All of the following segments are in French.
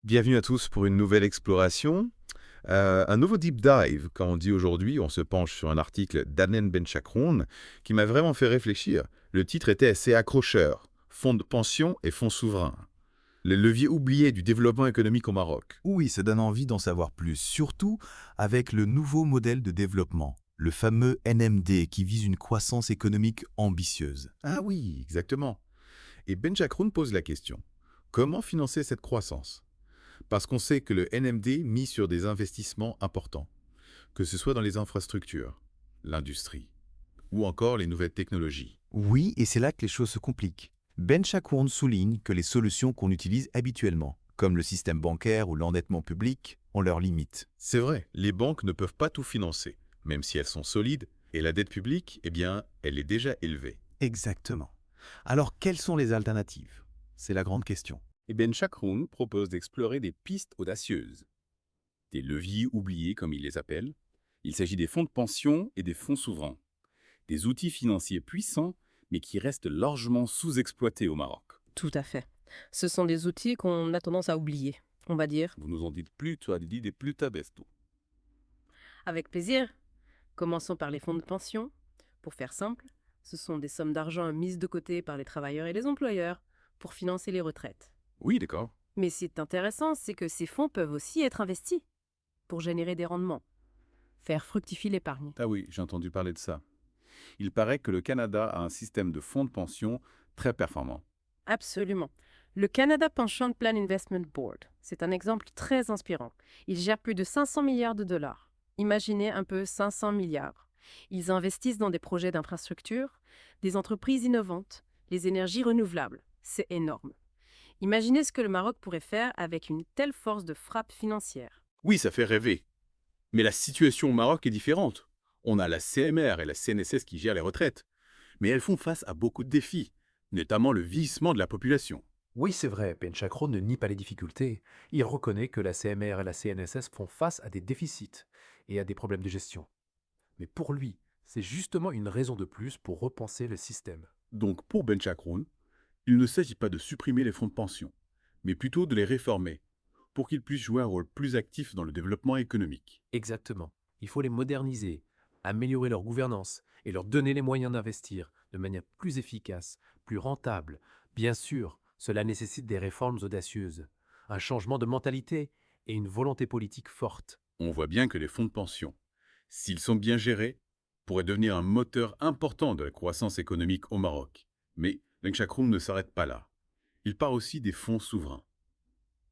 Bienvenue à tous pour une nouvelle exploration. Un nouveau deep dive, quand on dit aujourd'hui, on se penche sur un article d'Anen Benchakroun qui m'a vraiment fait réfléchir. Le titre était assez accrocheur. Fonds de pension et fonds souverains. Les leviers oubliés du développement économique au Maroc. Oui, ça donne envie d'en savoir plus, surtout avec le nouveau modèle de développement, le fameux NMD qui vise une croissance économique ambitieuse. Ah oui, exactement. Et Benchakroun pose la question. Comment financer cette croissance? Parce qu'on sait que le NMD mise sur des investissements importants, que ce soit dans les infrastructures, l'industrie, ou encore les nouvelles technologies. Oui, et c'est là que les choses se compliquent. Ben Chakoun souligne que les solutions qu'on utilise habituellement, comme le système bancaire ou l'endettement public, ont leurs limites. C'est vrai, les banques ne peuvent pas tout financer, même si elles sont solides, et la dette publique, eh bien, elle est déjà élevée. Exactement. Alors, quelles sont les alternatives? C'est la grande question. Et Ben Chakroun propose d'explorer des pistes audacieuses. Des leviers oubliés, comme il les appelle. Il s'agit des fonds de pension et des fonds souverains. Des outils financiers puissants, mais qui restent largement sous-exploités au Maroc. Tout à fait. Ce sont des outils qu'on a tendance à oublier, on va dire. Vous nous en dites plus, tu as dit des plus tabesto. Avec plaisir. Commençons par les fonds de pension. Pour faire simple, ce sont des sommes d'argent mises de côté par les travailleurs et les employeurs pour financer les retraites. Oui, d'accord. Mais ce qui est intéressant, c'est que ces fonds peuvent aussi être investis pour générer des rendements, faire fructifier l'épargne. Ah oui, j'ai entendu parler de ça. Il paraît que le Canada a un système de fonds de pension très performant. Absolument. Le Canada Pension Plan Investment Board, c'est un exemple très inspirant. Il gère plus de 500 milliards de dollars. Imaginez un peu 500 milliards. Ils investissent dans des projets d'infrastructure, des entreprises innovantes, les énergies renouvelables. C'est énorme. Imaginez ce que le Maroc pourrait faire avec une telle force de frappe financière. Oui, ça fait rêver. Mais la situation au Maroc est différente. On a la CMR et la CNSS qui gèrent les retraites. Mais elles font face à beaucoup de défis, notamment le vieillissement de la population. Oui, c'est vrai, Ben Chakro ne nie pas les difficultés. Il reconnaît que la CMR et la CNSS font face à des déficits et à des problèmes de gestion. Mais pour lui, c'est justement une raison de plus pour repenser le système. Donc pour Ben Chakroun, il ne s'agit pas de supprimer les fonds de pension, mais plutôt de les réformer, pour qu'ils puissent jouer un rôle plus actif dans le développement économique. Exactement. Il faut les moderniser, améliorer leur gouvernance et leur donner les moyens d'investir de manière plus efficace, plus rentable. Bien sûr, cela nécessite des réformes audacieuses, un changement de mentalité et une volonté politique forte. On voit bien que les fonds de pension, s'ils sont bien gérés, pourraient devenir un moteur important de la croissance économique au Maroc. Mais Ben Chakroun ne s'arrête pas là. Il parle aussi des fonds souverains.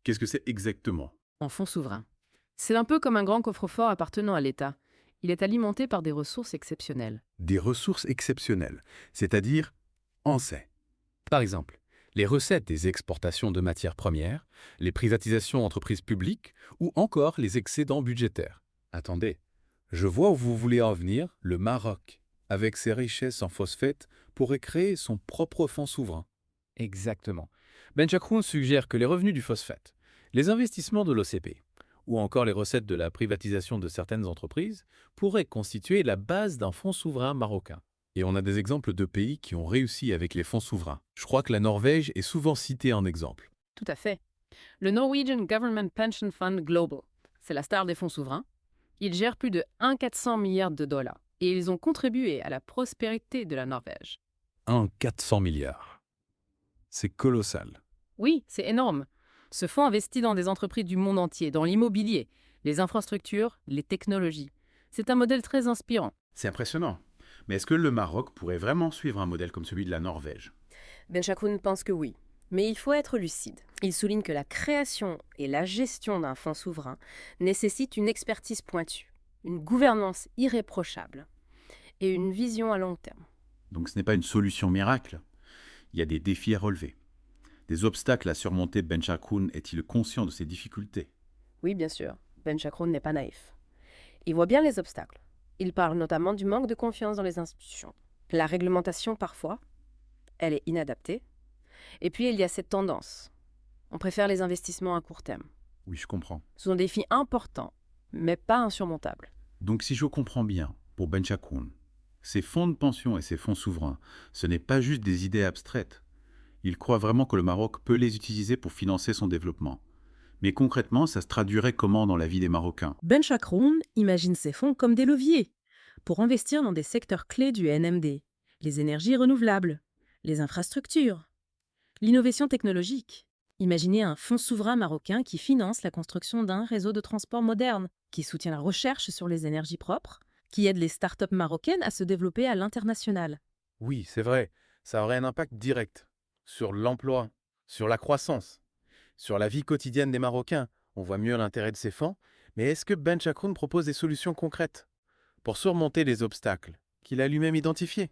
Qu'est-ce que c'est exactement? En fonds souverains. C'est un peu comme un grand coffre-fort appartenant à l'État. Il est alimenté par des ressources exceptionnelles. Des ressources exceptionnelles, c'est-à-dire en sait. Par exemple, les recettes des exportations de matières premières, les privatisations d'entreprises publiques ou encore les excédents budgétaires. Attendez, je vois où vous voulez en venir. Le Maroc, avec ses richesses en phosphate, pourrait créer son propre fonds souverain. Exactement. Ben Chakroun suggère que les revenus du phosphate, les investissements de l'OCP ou encore les recettes de la privatisation de certaines entreprises pourraient constituer la base d'un fonds souverain marocain. Et on a des exemples de pays qui ont réussi avec les fonds souverains. Je crois que la Norvège est souvent citée en exemple. Tout à fait. Le Norwegian Government Pension Fund Global, c'est la star des fonds souverains. Il gère plus de 1,400 milliards de dollars et ils ont contribué à la prospérité de la Norvège. 400 milliards. C'est colossal. Oui, c'est énorme. Ce fonds investit dans des entreprises du monde entier, dans l'immobilier, les infrastructures, les technologies. C'est un modèle très inspirant. C'est impressionnant. Mais est-ce que le Maroc pourrait vraiment suivre un modèle comme celui de la Norvège? Ben Chakoun pense que oui. Mais il faut être lucide. Il souligne que la création et la gestion d'un fonds souverain nécessitent une expertise pointue, une gouvernance irréprochable et une vision à long terme. Donc ce n'est pas une solution miracle. Il y a des défis à relever. Des obstacles à surmonter. Ben Chakroun est-il conscient de ces difficultés? Oui, bien sûr, Ben Chakoun n'est pas naïf. Il voit bien les obstacles. Il parle notamment du manque de confiance dans les institutions. La réglementation, parfois, elle est inadaptée. Et puis, il y a cette tendance. On préfère les investissements à court terme. Oui, je comprends. Ce sont des défis importants, mais pas insurmontables. Donc si je comprends bien, pour Ben Chakroun, ces fonds de pension et ces fonds souverains, ce n'est pas juste des idées abstraites. Il croit vraiment que le Maroc peut les utiliser pour financer son développement, Mais concrètement, ça se traduirait comment dans la vie des Marocains? Ben Chakroun imagine ces fonds comme des leviers pour investir dans des secteurs clés du NMD, les énergies renouvelables, les infrastructures, l'innovation technologique. Imaginez un fonds souverain marocain qui finance la construction d'un réseau de transport moderne, qui soutient la recherche sur les énergies propres, qui aide les startups marocaines à se développer à l'international. Oui, c'est vrai, ça aurait un impact direct sur l'emploi, sur la croissance, sur la vie quotidienne des Marocains. On voit mieux l'intérêt de ces fonds, mais est-ce que Ben Chakroun propose des solutions concrètes pour surmonter les obstacles qu'il a lui-même identifiés?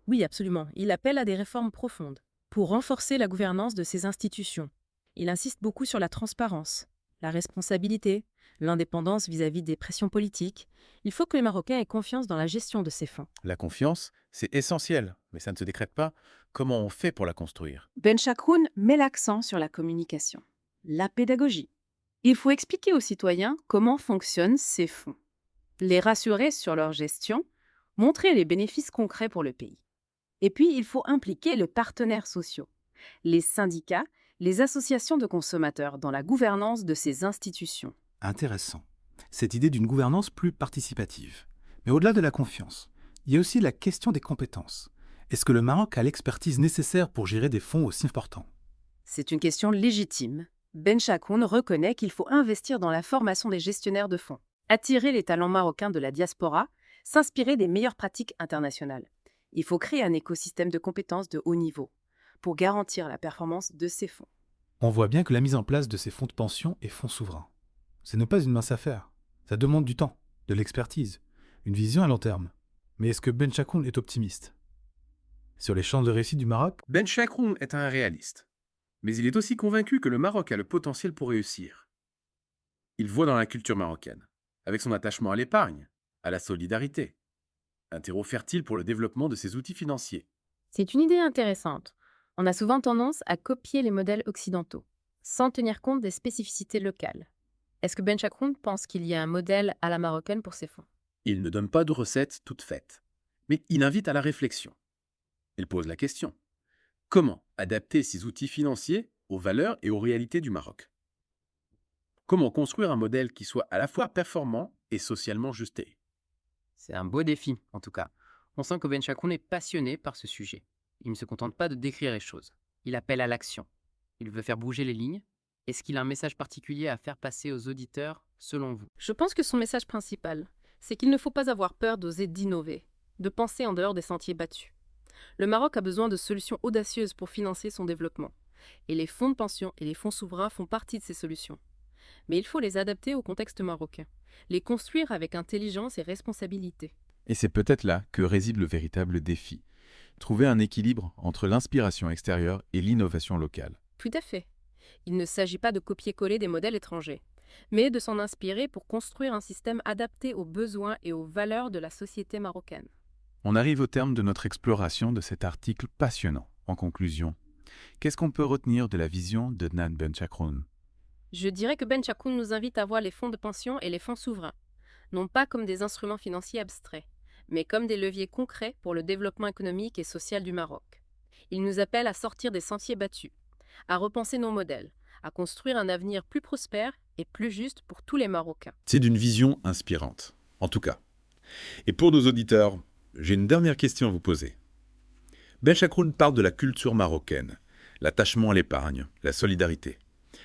Oui, absolument. Il appelle à des réformes profondes pour renforcer la gouvernance de ces institutions. Il insiste beaucoup sur la transparence, la responsabilité, l'indépendance vis-à-vis des pressions politiques. Il faut que les Marocains aient confiance dans la gestion de ces fonds. La confiance, c'est essentiel, mais ça ne se décrète pas. Comment on fait pour la construire? Ben Chakroun met l'accent sur la communication, la pédagogie. Il faut expliquer aux citoyens comment fonctionnent ces fonds, les rassurer sur leur gestion, montrer les bénéfices concrets pour le pays. Et puis, il faut impliquer les partenaires sociaux, les syndicats, les associations de consommateurs dans la gouvernance de ces institutions. Intéressant. Cette idée d'une gouvernance plus participative. Mais au-delà de la confiance, il y a aussi la question des compétences. Est-ce que le Maroc a l'expertise nécessaire pour gérer des fonds aussi importants? C'est une question légitime. Ben Chakroun reconnaît qu'il faut investir dans la formation des gestionnaires de fonds, attirer les talents marocains de la diaspora, s'inspirer des meilleures pratiques internationales. Il faut créer un écosystème de compétences de haut niveau pour garantir la performance de ces fonds. On voit bien que la mise en place de ces fonds de pension et fonds souverains, ce n'est pas une mince affaire. Ça demande du temps, de l'expertise, une vision à long terme. Mais est-ce que Ben Chakroun est optimiste? Sur les chances de réussite du Maroc, Ben Chakroun est un réaliste. Mais il est aussi convaincu que le Maroc a le potentiel pour réussir. Il voit dans la culture marocaine, avec son attachement à l'épargne, à la solidarité, un terreau fertile pour le développement de ses outils financiers. C'est une idée intéressante. On a souvent tendance à copier les modèles occidentaux, sans tenir compte des spécificités locales. Est-ce que Ben Chakroun pense qu'il y a un modèle à la marocaine pour ces fonds? Il ne donne pas de recettes toutes faites, mais il invite à la réflexion. Il pose la question: comment adapter ces outils financiers aux valeurs et aux réalités du Maroc? Comment construire un modèle qui soit à la fois performant et socialement justé? C'est un beau défi, en tout cas. On sent que Ben Chakroun est passionné par ce sujet. Il ne se contente pas de décrire les choses. Il appelle à l'action. Il veut faire bouger les lignes. Est-ce qu'il a un message particulier à faire passer aux auditeurs, selon vous? Je pense que son message principal, c'est qu'il ne faut pas avoir peur d'oser d'innover, de penser en dehors des sentiers battus. Le Maroc a besoin de solutions audacieuses pour financer son développement. Et les fonds de pension et les fonds souverains font partie de ces solutions. Mais il faut les adapter au contexte marocain, les construire avec intelligence et responsabilité. Et c'est peut-être là que réside le véritable défi. Trouver un équilibre entre l'inspiration extérieure et l'innovation locale. Tout à fait. Il ne s'agit pas de copier-coller des modèles étrangers, mais de s'en inspirer pour construire un système adapté aux besoins et aux valeurs de la société marocaine. On arrive au terme de notre exploration de cet article passionnant. En conclusion, qu'est-ce qu'on peut retenir de la vision de Adnan Ben Chakroun? Je dirais que Ben Chakroun nous invite à voir les fonds de pension et les fonds souverains, non pas comme des instruments financiers abstraits, mais comme des leviers concrets pour le développement économique et social du Maroc. Il nous appelle à sortir des sentiers battus, à repenser nos modèles, à construire un avenir plus prospère et plus juste pour tous les Marocains. C'est d'une vision inspirante, en tout cas. Et pour nos auditeurs, j'ai une dernière question à vous poser. Ben Chakroun parle de la culture marocaine, l'attachement à l'épargne, la solidarité.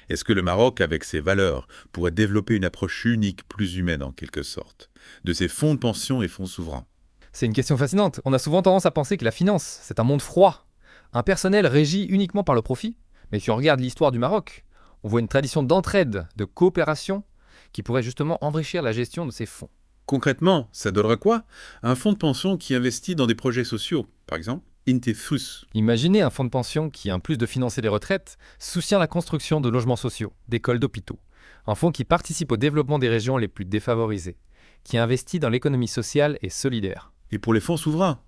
Est-ce que le Maroc, avec ses valeurs, pourrait développer une approche unique, plus humaine en quelque sorte, de ses fonds de pension et fonds souverains? C'est une question fascinante. On a souvent tendance à penser que la finance, c'est un monde froid, impersonnel, régi uniquement par le profit. Mais si on regarde l'histoire du Maroc, on voit une tradition d'entraide, de coopération, qui pourrait justement enrichir la gestion de ces fonds. Concrètement, ça donnerait quoi? Un fonds de pension qui investit dans des projets sociaux, par exemple Intefus. Imaginez un fonds de pension qui, en plus de financer les retraites, soutient la construction de logements sociaux, d'écoles, d'hôpitaux. Un fonds qui participe au développement des régions les plus défavorisées, qui investit dans l'économie sociale et solidaire. Et pour les fonds souverains,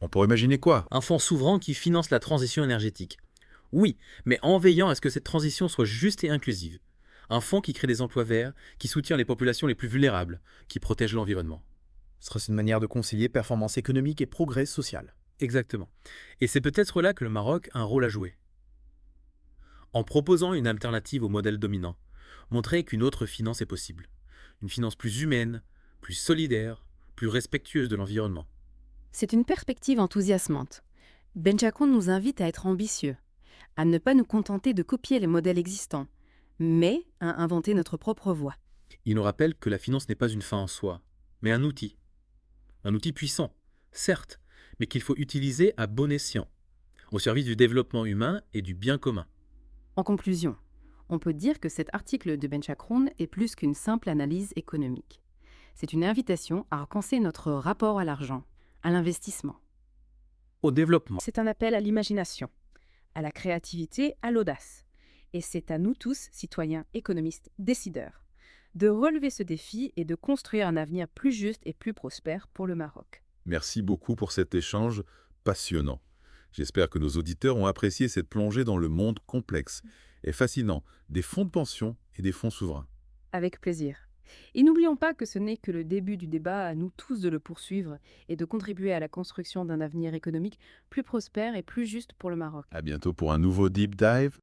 on pourrait imaginer quoi? Un fonds souverain qui finance la transition énergétique. Oui, mais en veillant à ce que cette transition soit juste et inclusive. Un fonds qui crée des emplois verts, qui soutient les populations les plus vulnérables, qui protège l'environnement. Ce serait une manière de concilier performance économique et progrès social. Exactement. Et c'est peut-être là que le Maroc a un rôle à jouer. En proposant une alternative au modèle dominant, montrer qu'une autre finance est possible. Une finance plus humaine, plus solidaire, plus respectueuse de l'environnement. C'est une perspective enthousiasmante. Benchakron nous invite à être ambitieux, à ne pas nous contenter de copier les modèles existants, mais à inventer notre propre voie. Il nous rappelle que la finance n'est pas une fin en soi, mais un outil. Un outil puissant, certes, mais qu'il faut utiliser à bon escient, au service du développement humain et du bien commun. En conclusion, on peut dire que cet article de Benchakron est plus qu'une simple analyse économique. C'est une invitation à repenser notre rapport à l'argent, à l'investissement. Au développement. C'est un appel à l'imagination, à la créativité, à l'audace. Et c'est à nous tous, citoyens, économistes, décideurs, de relever ce défi et de construire un avenir plus juste et plus prospère pour le Maroc. Merci beaucoup pour cet échange passionnant. J'espère que nos auditeurs ont apprécié cette plongée dans le monde complexe et fascinant des fonds de pension et des fonds souverains. Avec plaisir. Et n'oublions pas que ce n'est que le début du débat, à nous tous de le poursuivre et de contribuer à la construction d'un avenir économique plus prospère et plus juste pour le Maroc. À bientôt pour un nouveau Deep Dive.